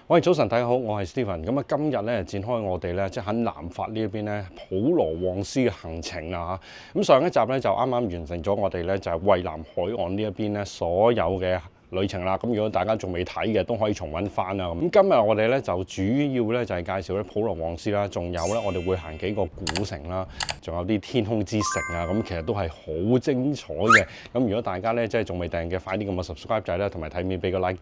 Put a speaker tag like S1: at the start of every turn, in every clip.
S1: 喂，早晨，大家好，我係 Steven。咁啊，今日咧展開我哋咧即係喺南法呢一邊咧普羅旺斯嘅行程啦嚇。咁上一集咧就啱啱完成咗我哋咧就係蔚藍海岸呢一邊咧所有嘅旅程啦。咁如果大家仲未睇嘅，都可以重溫翻啦。咁今日我哋咧就主要咧就係介紹咧普羅旺斯啦，仲有咧我哋會行幾個古城啦，仲有啲天空之城啊。咁其實都係好精彩嘅。咁如果大家咧即係仲未訂嘅，快啲咁啊 subscribe 仔啦，同埋睇面俾個 like。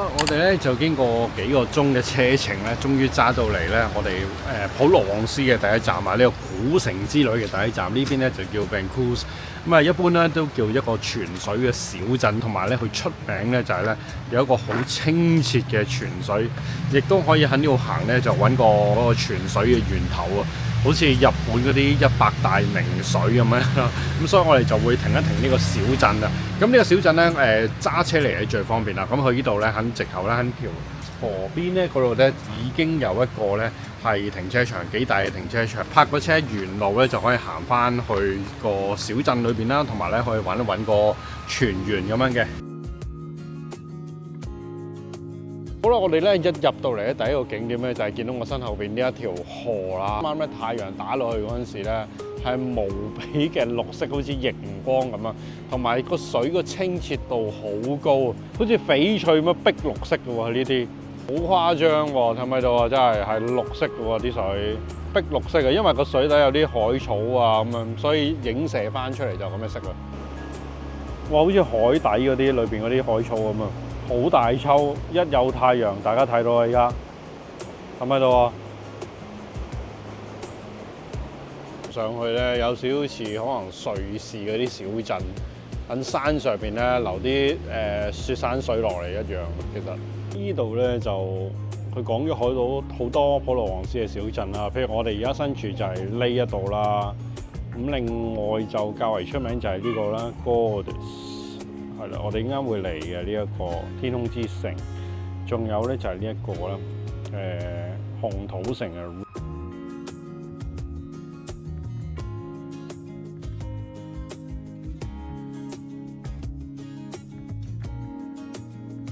S1: 我哋咧就經過幾個鐘嘅車程咧，終於揸到嚟咧，我哋普羅旺斯嘅第一站啊，呢個古城之旅嘅第一站。呢邊咧就叫 Vancouver， 咁啊一般咧都叫一個泉水嘅小鎮，同埋咧佢出名咧就係咧有一個好清澈嘅泉水，亦都可以喺呢度行咧就揾個嗰個泉水嘅源頭啊。好似日本嗰啲100大名水咁樣啦，咁所以我哋就會停一停呢個小鎮啦。咁呢個小鎮咧，揸車嚟係最方便啦。咁佢呢度咧喺直頭咧喺條河邊咧嗰度咧已經有一個咧係停車場，幾大嘅停車場。泊個車沿路咧就可以行翻去個小鎮裏邊啦，同埋咧可以揾一揾個泉源咁樣嘅。好啦，我哋咧一入到嚟咧，第一個景點咧就係見到我身後邊呢一條河啦。啱啱咧太陽打落去嗰陣時咧，係無比嘅綠色，好似熒光咁啊！同埋個水個清澈度好高，好似翡翠咁碧綠色嘅喎，呢啲好誇張喎！睇唔睇到啊？真係綠色嘅喎啲水，碧綠色嘅，因為個水底有啲海草啊咁樣，所以影射翻出嚟就咁嘅色啦。哇！好似海底嗰啲裏邊嗰啲海草咁啊！好大抽，一有太陽，大家睇到啊！而家睇唔睇到啊？上去咧有少少似可能瑞士嗰啲小鎮，喺山上邊咧流啲雪山水落嚟一樣。其實呢度咧就佢講咗好多普羅旺斯嘅小鎮啦，譬如我哋而家身處就係呢一度啦。咁另外就較為出名就係呢個啦 Gourdes。係啦，我哋啱會嚟嘅呢一個天空之城，仲有咧就係呢一個啦，紅土城啊。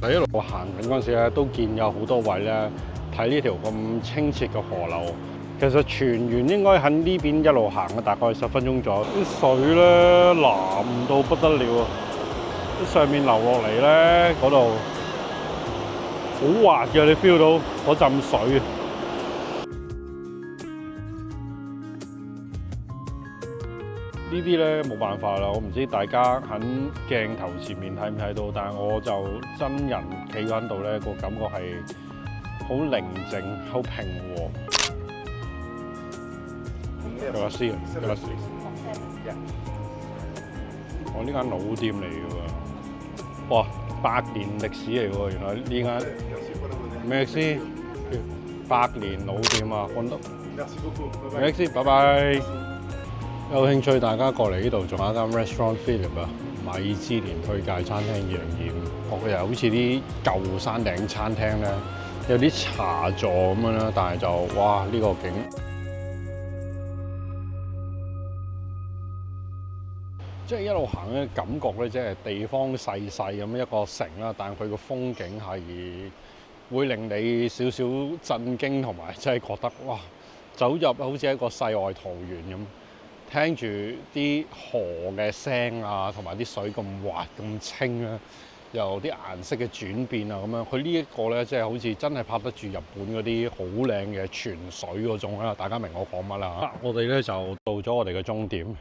S1: 喺一路行緊嗰陣時咧，都見有好多位咧睇呢條咁清澈嘅河流。其實泉源應該喺呢邊一路行嘅，大概10分鐘左右。啲水咧藍到不得了啊！上面流落嚟咧，嗰度好滑嘅，你 feel 到嗰陣水。呢啲咧冇辦法啦，我唔知大家喺鏡頭前面睇唔睇到，但係我就真人企喺度咧，個感覺係好寧靜、好平和。Gracias。我呢間老店嚟嘅喎。哇，100年歷史嚟喎！原來呢間咩先100年老店啊，看到。咩先？拜拜。有興趣大家過嚟呢度，仲有一間 Restaurant Philip 啊，米芝蓮推介餐廳202。佢又好似啲舊山頂餐廳咧，有啲茶座咁樣啦，但係就哇呢個景。即係一路行嘅感覺咧，即係地方細細咁一個城啦，但係佢個風景係會令你少少震驚，同埋即係覺得哇，走入好似一個世外桃源咁，聽住啲河嘅聲啊，同埋啲水咁滑咁清啦，又啲顏色嘅轉變啊咁樣。佢呢一個咧，即係好似真係拍得住日本嗰啲好靚嘅泉水嗰種啦。大家明我講乜啦？我哋咧就到咗我哋嘅終點。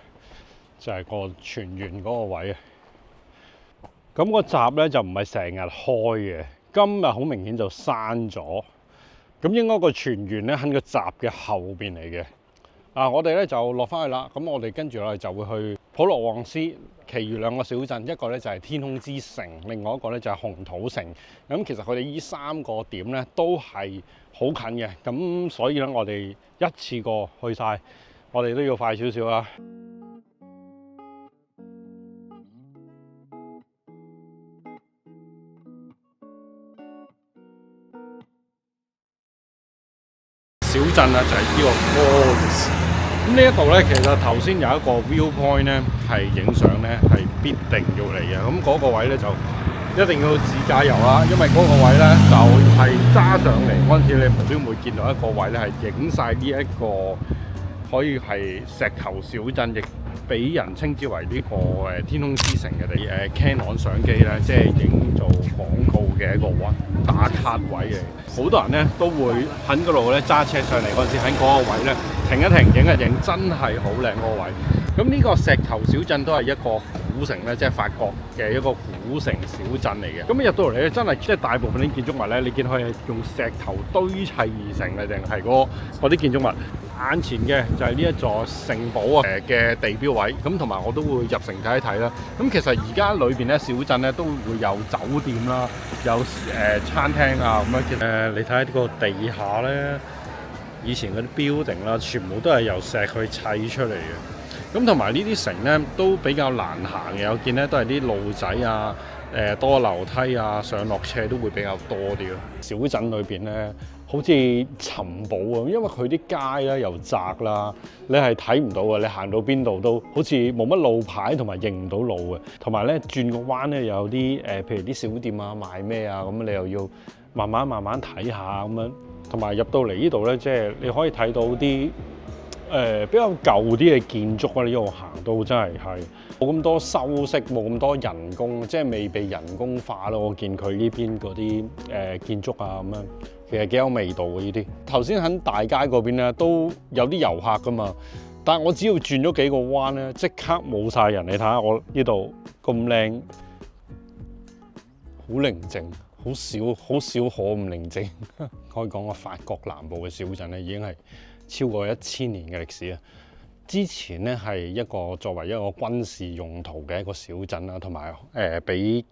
S1: 就係個泉源嗰個位啊！咁個閘咧就唔係成日開嘅，今日好明顯就閂咗。咁應該個泉源咧喺個閘嘅後邊嚟嘅。我哋咧就落翻去啦。咁我哋跟住我哋就會去普羅旺斯，其餘2個小鎮，一個咧就係天空之城，另外一個咧就係紅土城。咁其實佢哋呢3個點咧都係好近嘅。咁所以咧我哋一次過去晒，我哋都要快少少啦。小鎮啊，就係呢個 Gourdes。咁呢一度咧，其實頭先有一個 view point 咧，係影相咧係必定要嚟嘅。咁嗰個位咧就一定要自駕遊啦，因為嗰個位咧就係揸上嚟嗰陣時，你無端會見到一個位咧係影晒呢一個可以係石頭小鎮，亦俾人稱之為呢個天空之城嘅Canon 相機咧，即係影做廣告嘅一個打卡位嚟。好多人咧都會喺嗰度咧揸車上嚟嗰陣時，喺嗰個位咧停一停、影一影，真係好靚嗰個位。咁呢個石頭小鎮都係一個古城咧，即係法國嘅一個古城小鎮嚟嘅。咁入到嚟咧，真係即係大部分啲建築物咧，你見佢係用石頭堆砌而成嘅，定係嗰啲建築物。眼前嘅就係呢一座城堡嘅地標位，咁同埋我都會入城睇一睇啦。咁其實而家裏邊咧小鎮咧都會有酒店啦，有餐廳啊咁樣。你睇下呢個地下咧，以前嗰啲 building 啦，全部都係由石去砌出嚟嘅。咁同埋呢啲城咧都比較難行嘅，我見咧都係啲路仔啊，多樓梯啊，上落車都會比較多啲咯。小鎮裏邊咧，好似尋寶啊，因為佢啲街咧又窄啦，你係睇唔到嘅，你行到邊度都好似冇乜路牌同埋認唔到路嘅。同埋咧轉個彎咧有啲譬如啲小店啊賣咩啊，咁你又要慢慢睇下咁樣。同埋入到嚟呢度咧，即係你可以睇到啲比較舊啲嘅建築啊，呢度行到真係冇咁多修飾，冇咁多人工，即係未被人工化咯。我見佢呢邊嗰啲建築啊咁樣，其實幾有味道嘅呢啲。頭先喺大街嗰邊咧都有啲遊客噶嘛，但係我只要轉咗幾個彎咧，即刻冇晒人。你睇下我呢度咁靚，好寧靜，好少可唔寧靜。可以講個法國南部嘅小鎮咧，已經係超過1000年嘅歷史啊！之前咧係一個作為一個軍事用途嘅一個小鎮啦，同埋俾一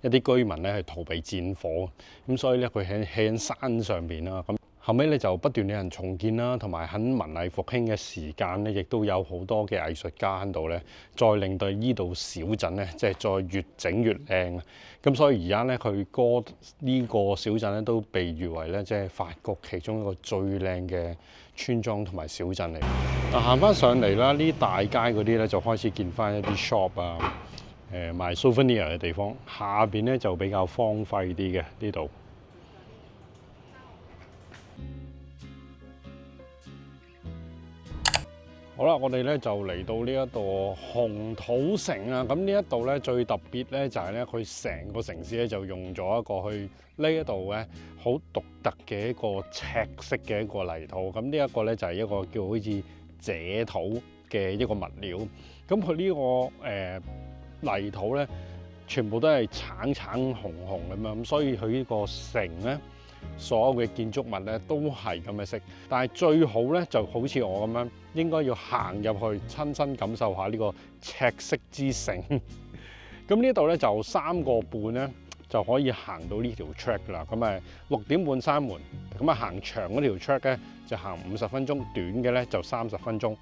S1: 啲居民咧去逃避戰火，咁所以咧佢喺山上邊啦。咁後尾咧就不斷有人重建啦，同埋喺文藝復興嘅時間咧，亦都有好多嘅藝術家喺度咧，再令到呢度小鎮咧，即係再越整越靚。咁所以而家咧，佢呢個小鎮咧都被譽為咧，即係法國其中一個最靚嘅村莊同埋小鎮嚟。嗱，行翻上嚟啦，呢大街嗰啲咧就開始見翻一啲 shop 啊，賣 souvenir 嘅地方。下邊咧就比較荒廢啲嘅呢度。好啦，我哋咧就嚟到呢一度紅土城啊！咁呢一度咧最特別咧就係咧，佢成個城市咧就用咗一個去呢一度咧好獨特嘅一個赤色嘅一個泥土。咁呢一個咧就係一個叫好似秸土嘅一個物料。咁佢呢個泥土咧全部都係橙紅咁樣，咁所以佢呢個城咧，所有嘅建築物咧都係咁嘅色，但係最好咧就好似我咁樣，應該要行入去親身感受下呢個赤色之城。咁呢度咧就3個半咧就可以行到呢條 track 啦。咁6點半閂門，咁行長嗰條 track 咧就行50分鐘，短嘅咧就30分鐘。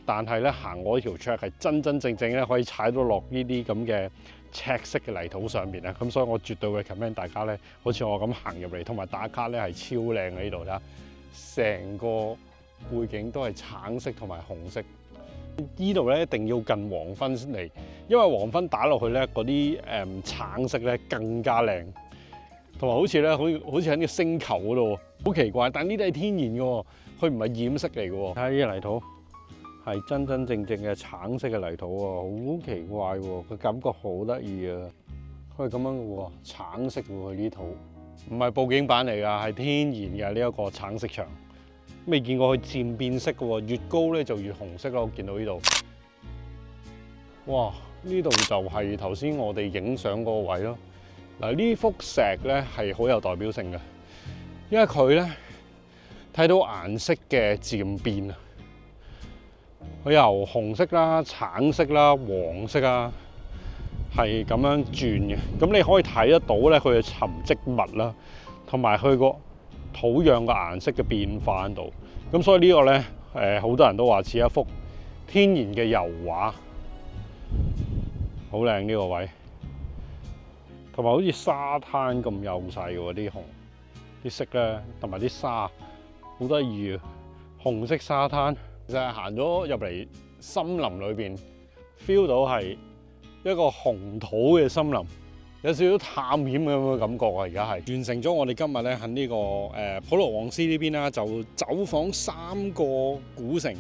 S1: 但係咧行我呢條 track 係真正咧可以踩到落呢啲咁嘅赤色嘅泥土上邊啊，咁所以我絕對會 recommend 大家咧，好似我咁行入嚟，同埋打卡咧係超靚嘅呢度啦，成個背景都係橙色同埋紅色。呢度咧一定要近黃昏先嚟，因為黃昏打落去咧嗰啲橙色咧更加靚，同埋好似咧好似喺個星球嗰度，好奇怪。但呢啲係天然嘅，佢唔係染色嚟嘅。睇下呢啲泥土。係真正嘅橙色嘅泥土喎，好奇怪喎，個感覺好得意啊！佢係咁樣嘅喎，橙色喎佢呢土，唔係布景板嚟㗎，係天然嘅呢一個橙色牆。未見過佢漸變色嘅喎，越高咧就越紅色咯。我見到呢度，哇！呢度就係頭先我哋影相嗰個位咯。嗱，呢幅石咧係好有代表性嘅，因為佢咧睇到顏色嘅漸變啊。佢由紅色啦、橙色啦、黃色啊，係咁樣轉嘅。咁你可以睇得到咧，佢嘅沉積物啦，同埋佢個土壤嘅顏色嘅變化喺度。咁所以呢個咧，好多人都話似一幅天然嘅油畫，好靚呢個位。同埋好似沙灘咁幼細喎，啲色咧，同埋啲沙好得意啊！紅色沙灘。其實係行咗入嚟森林裏邊 ，feel 到係一個紅土嘅森林，有少少探險咁嘅感覺啊！而家係完成咗我哋今日咧喺呢個普羅旺斯呢邊啦，就走訪3個古城。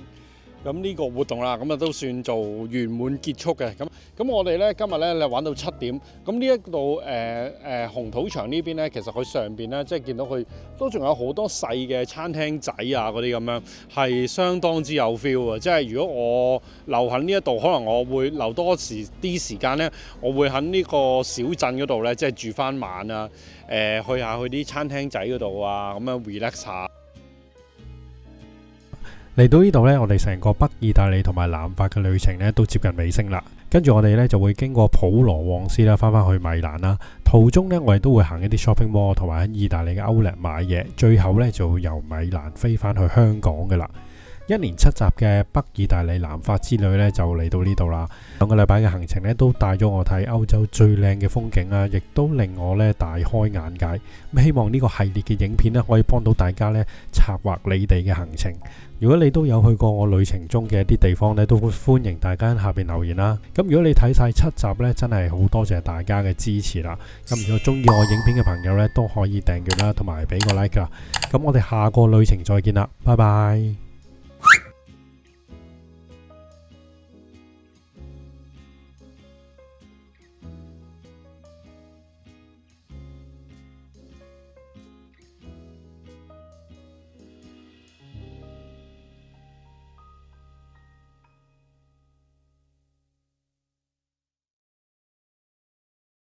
S1: 咁呢個活動啦，咁啊都算做圓滿結束嘅。咁我哋咧今日咧玩到7點。咁呢一度紅土牆呢邊咧，其實佢上邊咧，即係見到佢都仲有好多細嘅餐廳仔啊嗰啲咁樣，係相當之有 feel 啊！即係如果我留喺呢一度，可能我會留多啲時間咧，我會喺呢個小鎮嗰度咧，即係住翻晚啊，去下去啲餐廳仔嗰度啊，咁樣 relax 下。
S2: 嚟到呢度呢，我哋成個北意大利同埋南法嘅旅程呢都接近尾聲啦。跟住我哋呢就會經過普羅旺斯啦，翻返去米蘭啦。途中呢，我哋都會行一啲 shopping mall 同埋喺意大利嘅 Outlet 買嘢。最後呢，就由米蘭飛返去香港嘅啦。1連7集嘅北意大利南法之旅呢，就嚟到呢度啦。2個禮拜嘅行程呢，都帶咗我睇歐洲最靚嘅風景啦，亦都令我呢大開眼界。咁希望呢個系列嘅影片呢，可以幫到大家呢策劃你哋嘅行程。如果你都有去過我旅程中嘅一啲地方呢，都歡迎大家喺下邊留言啦。咁如果你睇晒7集呢，真係好多謝大家嘅支持啦。咁如果中意我影片嘅朋友呢，都可以訂閱啦，同埋俾個 like 啦。咁我哋下個旅程再見啦，拜拜。